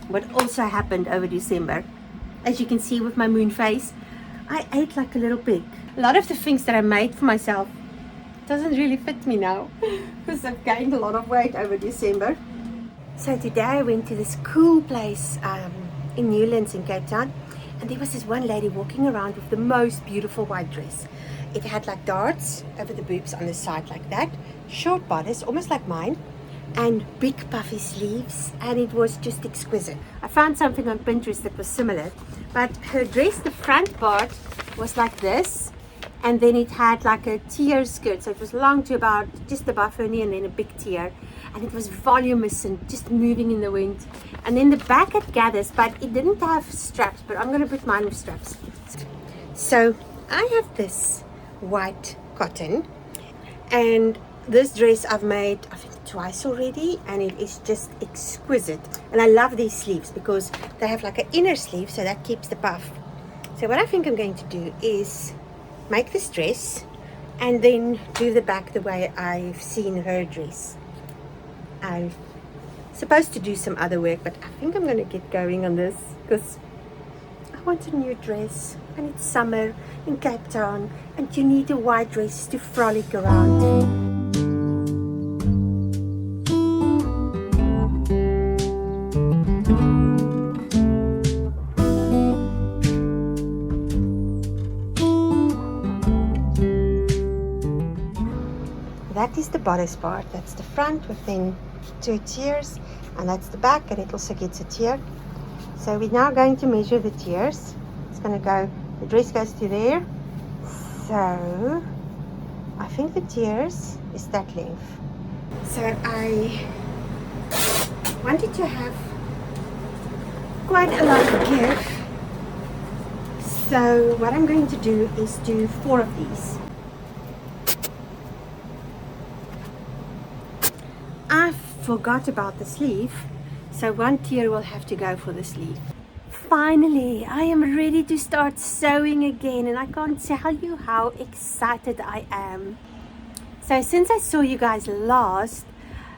what also happened over December, as you can see with my moon face, I ate like a little pig. A lot of the things that I made for myself doesn't really fit me now because I've gained a lot of weight over December. So today I went to this cool place in Newlands in Cape Town, and there was this one lady walking around with the most beautiful white dress. It had like darts over the boobs on the side like that, short bodice, almost like mine, and big puffy sleeves, and it was just exquisite. I found something on Pinterest that was similar, but her dress, the front part was like this, and then it had like a tier skirt, so it was long to about just above her knee and then a big tier, and it was voluminous and just moving in the wind. And then the back had gathers, but it didn't have straps, but I'm going to put mine with straps. So I have this white cotton, and this dress I've made I think twice already, and it is just exquisite. And I love these sleeves because they have like an inner sleeve, so that keeps the puff. So what I think I'm going to do is make this dress and then do the back the way I've seen her dress. I'm supposed to do some other work, but I think I'm going to get going on this because I want a new dress, and it's summer in Cape Town and you need a white dress to frolic around. That is the bodice part. That's the front within 2 tiers, and that's the back, and it also gets a tier. So we're now going to measure the tiers. It's going to go, the dress goes to there, so I think the tiers is that length. So I wanted to have quite a lot of give, so what I'm going to do is do 4 of these. I forgot about the sleeve, so 1 tier will have to go for the sleeve. Finally, I am ready to start sewing again, and I can't tell you how excited I am. So since I saw you guys last,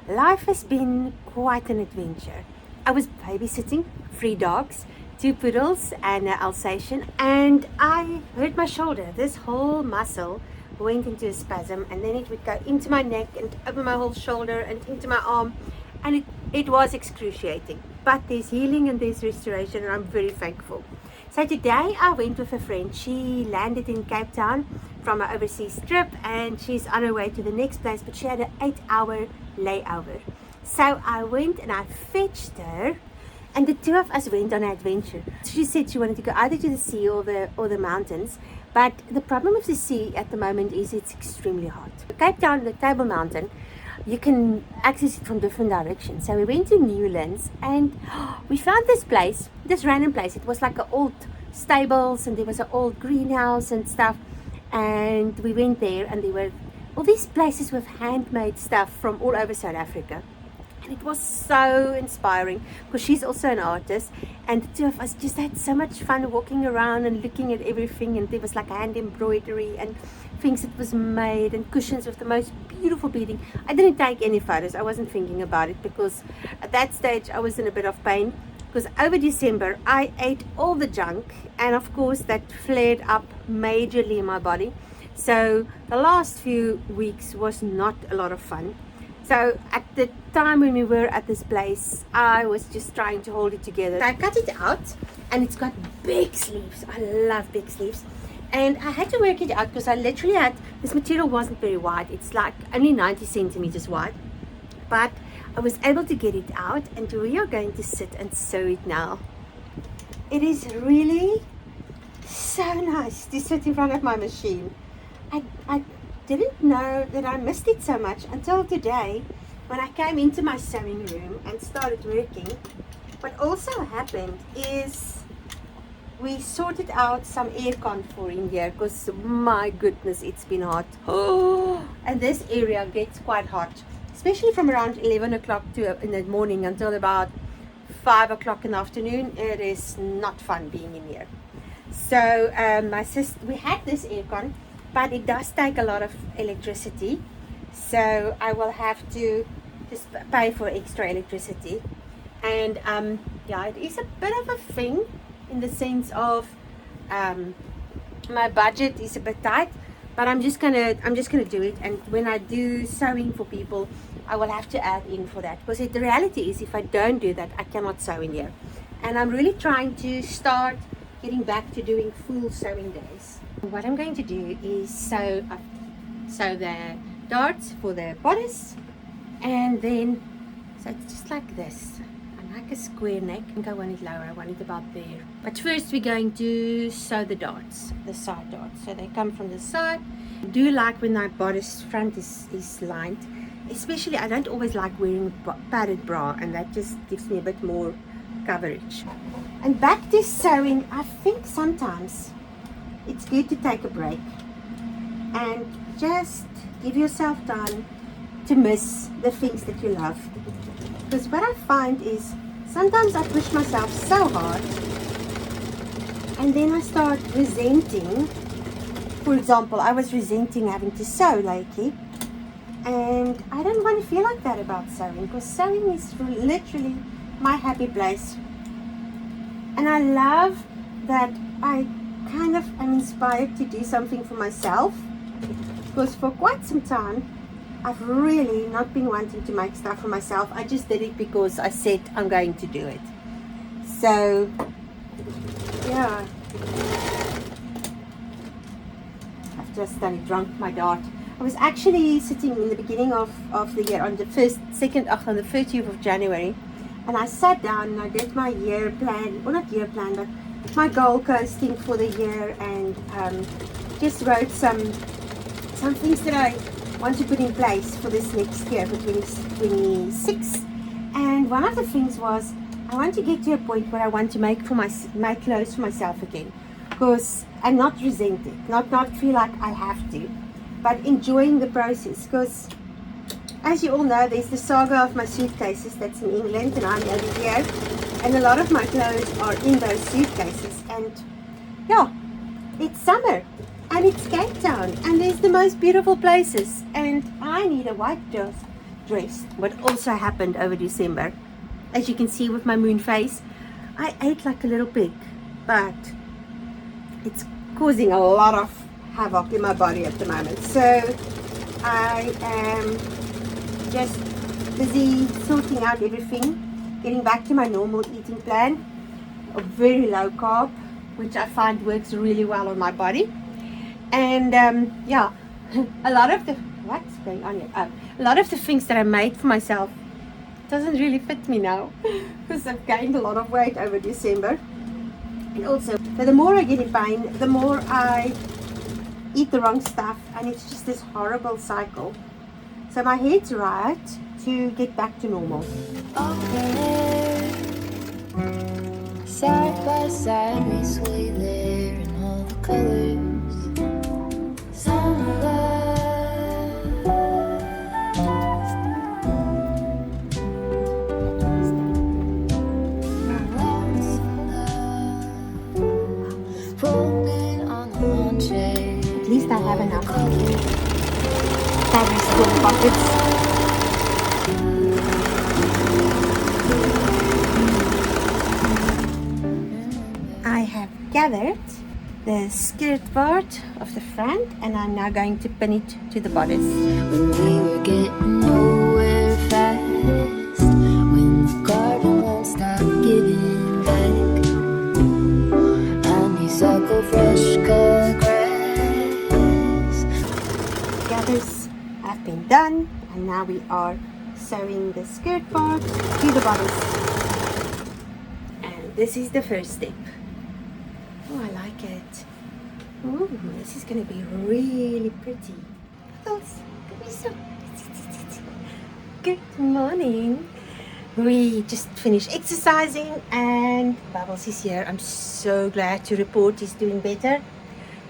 life has been quite an adventure. I was babysitting 3 dogs, 2 poodles and an Alsatian, and I hurt my shoulder. This whole muscle went into a spasm, and then it would go into my neck and over my whole shoulder and into my arm, and it was excruciating. But there's healing and there's restoration, and I'm very thankful. So today I went with a friend. She landed in Cape Town from an overseas trip, and she's on her way to the next place, but she had an 8-hour layover. So I went and I fetched her, and the 2 of us went on an adventure. She said she wanted to go either to the sea or the mountains, but the problem with the sea at the moment is it's extremely hot. Cape Town, the Table Mountain, you can access it from different directions. So we went to Newlands, and we found this place, this random place. It was like an old stables, and there was an old greenhouse and stuff, and we went there, and there were all these places with handmade stuff from all over South Africa. And it was so inspiring because she's also an artist, and the 2 of us just had so much fun walking around and looking at everything. And there was like hand embroidery and things that was made, and cushions with the most beautiful beading. I didn't take any photos. I wasn't thinking about it because at that stage I was in a bit of pain, because over December I ate all the junk, and of course that flared up majorly in my body. So the last few weeks was not a lot of fun. So at the time when we were at this place, I was just trying to hold it together. So I cut it out, and it's got big sleeves. I love big sleeves. And I had to work it out because I literally had, this material wasn't very wide. It's like only 90 centimeters wide. But I was able to get it out, and we are going to sit and sew it now. It is really so nice to sit in front of my machine. I didn't know that I missed it so much until today when I came into my sewing room and started working. What also happened is we sorted out some aircon for in here because my goodness, it's been hot. Oh, and this area gets quite hot, especially from around 11 o'clock in the morning until about 5 o'clock in the afternoon. It is not fun being in here. So my sister, we had this aircon, but it does take a lot of electricity, so I will have to just pay for extra electricity. And yeah, it is a bit of a thing in the sense of my budget is a bit tight, but I'm just gonna do it. And when I do sewing for people, I will have to add in for that, because the reality is if I don't do that, I cannot sew in here. And I'm really trying to start getting back to doing full sewing days. What I'm going to do is sew the darts for the bodice, and then so it's just like this. I like a square neck. I think I want it lower. I want it about there. But first we're going to sew the darts, the side darts. So they come from the side. I do like when my bodice front is lined. Especially I don't always like wearing padded bra, and that just gives me a bit more coverage. And back to sewing, I think sometimes it's good to take a break and just give yourself time to miss the things that you love. Because what I find is sometimes I push myself so hard, and then I start resenting. For example, I was resenting having to sew lately, and I don't want to feel like that about sewing, because sewing is literally my happy place. And I love that I kind of am inspired to do something for myself, because for quite some time I've really not been wanting to make stuff for myself. I just did it because I said I'm going to do it. So yeah, I've just drunk my dart. I was actually sitting in the beginning of the year on the 30th of January, and I sat down and I did my year plan, or not year plan, but my goal posting for the year, and just wrote some things that I want to put in place for this next year, for 2026. And one of the things was I want to get to a point where I want to make clothes for myself again, because I'm not resent it, not feel like I have to, but enjoying the process. Because as you all know, there's the saga of my suitcases that's in England, and I'm over here, and a lot of my clothes are in those suitcases. And yeah, it's summer and it's Cape Town, and there's the most beautiful places, and I need a white dress. What also happened over December, as you can see with my moon face, I ate like a little pig, but it's causing a lot of havoc in my body at the moment. So I am just busy sorting out everything, getting back to my normal eating plan of very low carb, which I find works really well on my body. And yeah, a lot of the what's going on here? A lot of the things that I made for myself doesn't really fit me now, because I've gained a lot of weight over December. And also, so the more I get in pain, the more I eat the wrong stuff, and it's just this horrible cycle. So my head's right to get back to normal. Side by side we sway there in all the colors. Some love, rolling on the lawn chair. At least I have enough fabric for pockets. I have gathered the skirt part of the front, and I'm now going to pin it to the bodice. When we were getting nowhere fast, when the garden won't stop giving back, honeysuckle, fresh cut grass. Gathers have been done, and now we are sewing the skirt part to the bodice. And this is the first step. Oh, I like it. Ooh, this is going to be really pretty. Bubbles, give me some. Good morning. We just finished exercising, and Bubbles is here. I'm so glad to report he's doing better.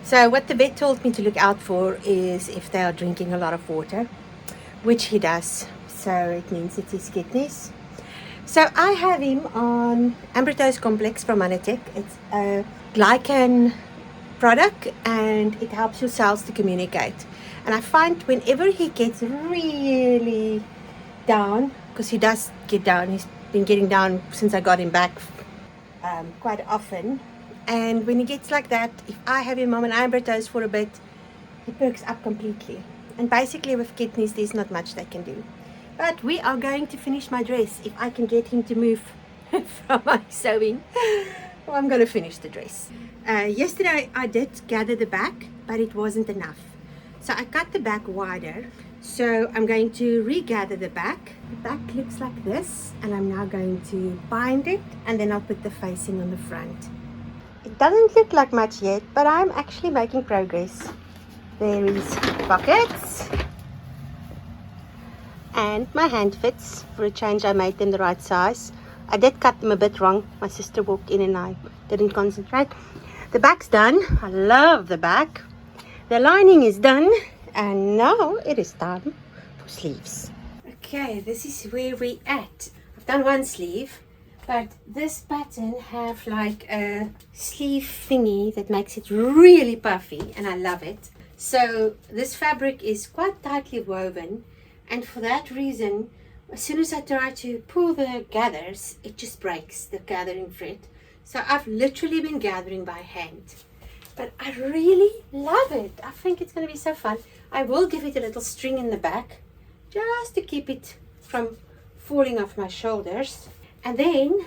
So what the vet told me to look out for is if they are drinking a lot of water, which he does. So it means it's his kidneys. So I have him on Ambritose Complex from Manatech. It's a glycan product, and it helps your cells to communicate. And I find whenever he gets really down, because he does get down, he's been getting down since I got him back quite often. And when he gets like that, if I have him on an eyebrow toast for a bit, he perks up completely. And basically with kittens, there's not much they can do. But we are going to finish my dress. If I can get him to move from my sewing, well, I'm going to finish the dress. Yesterday I did gather the back, but it wasn't enough. So I cut the back wider. So I'm going to regather the back. The back looks like this, and I'm now going to bind it, and then I'll put the facing on the front. It doesn't look like much yet, but I'm actually making progress. There is pockets. And my hand fits. For a change, I made them the right size. I did cut them a bit wrong. My sister walked in and I didn't concentrate. The back's done. I love the back. The lining is done. And now it is time for sleeves. Okay, this is where we're at. I've done one sleeve. But this pattern have like a sleeve thingy that makes it really puffy. And I love it. So this fabric is quite tightly woven. And for that reason, as soon as I try to pull the gathers, it just breaks the gathering thread. So I've literally been gathering by hand. But I really love it. I think it's going to be so fun. I will give it a little string in the back, just to keep it from falling off my shoulders. And then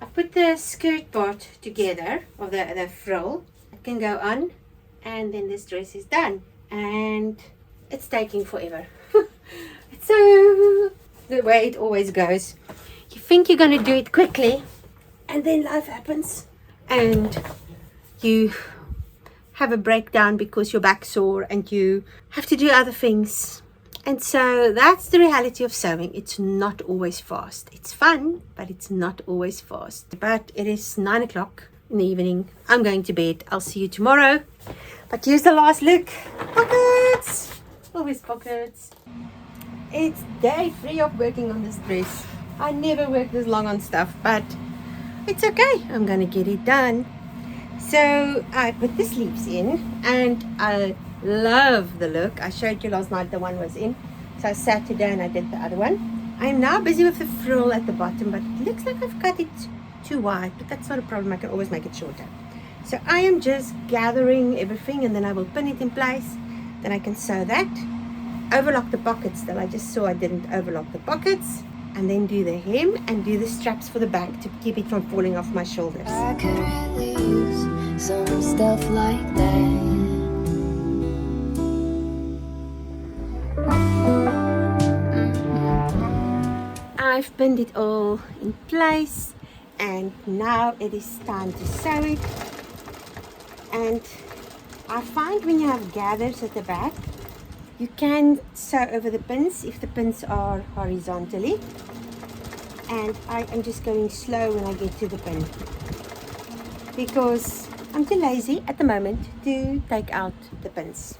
I put the skirt part together, or the frill. It can go on, and then this dress is done. And it's taking forever. So the way it always goes, you think you're going to do it quickly, and then life happens and you have a breakdown because your back's sore and you have to do other things. And so that's the reality of sewing. It's not always fast. It's fun, but it's not always fast. But it is 9 o'clock in the evening. I'm going to bed. I'll see you tomorrow. But here's the last look. Pockets! Always pockets. It's day 3 of working on this dress. I never work this long on stuff, but it's okay. I'm gonna get it done. So I put the sleeves in, and I love the look. I showed you last night the one was in. So I sat today and I did the other one. I'm now busy with the frill at the bottom, but it looks like I've cut it too wide, but that's not a problem. I can always make it shorter. So I am just gathering everything, and then I will pin it in place. Then I can sew that. Overlock the pockets that I just saw I didn't overlock the pockets, and then do the hem and do the straps for the back to keep it from falling off my shoulders. I could really use some stuff like that. I've pinned it all in place, and now it is time to sew it. And I find when you have gathers at the back, you can sew over the pins if the pins are horizontally, and I am just going slow when I get to the pin because I'm too lazy at the moment to take out the pins.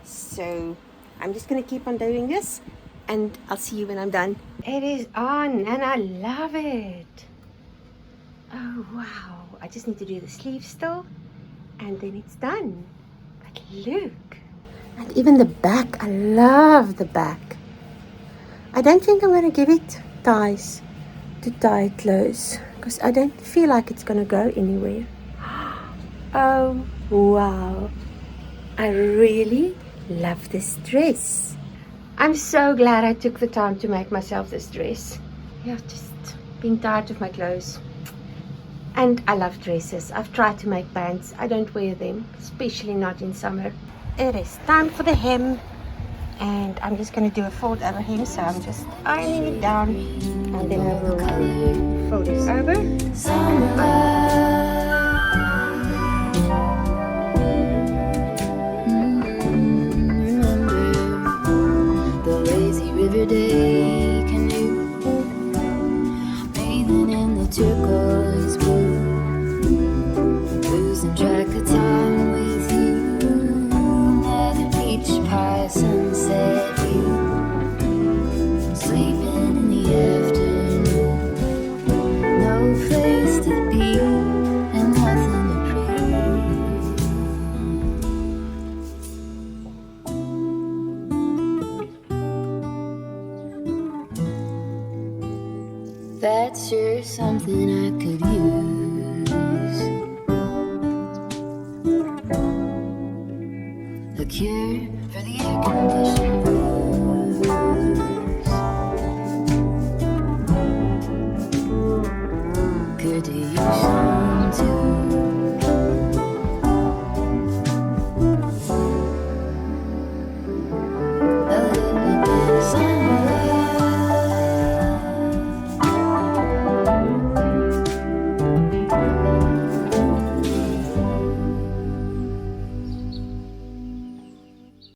So I'm just going to keep on doing this, and I'll see you when I'm done. It is on, and I love it. Oh wow, I just need to do the sleeve still, and then it's done. But look. And even the back, I love the back. I don't think I'm going to give it ties to tie it close, because I don't feel like it's going to go anywhere. Oh, wow. I really love this dress. I'm so glad I took the time to make myself this dress. Yeah, just being tired of my clothes. And I love dresses. I've tried to make pants. I don't wear them, especially not in summer. It is time for the hem, and I'm just going to do a fold over hem, so I'm just ironing it down, and then I will fold it over.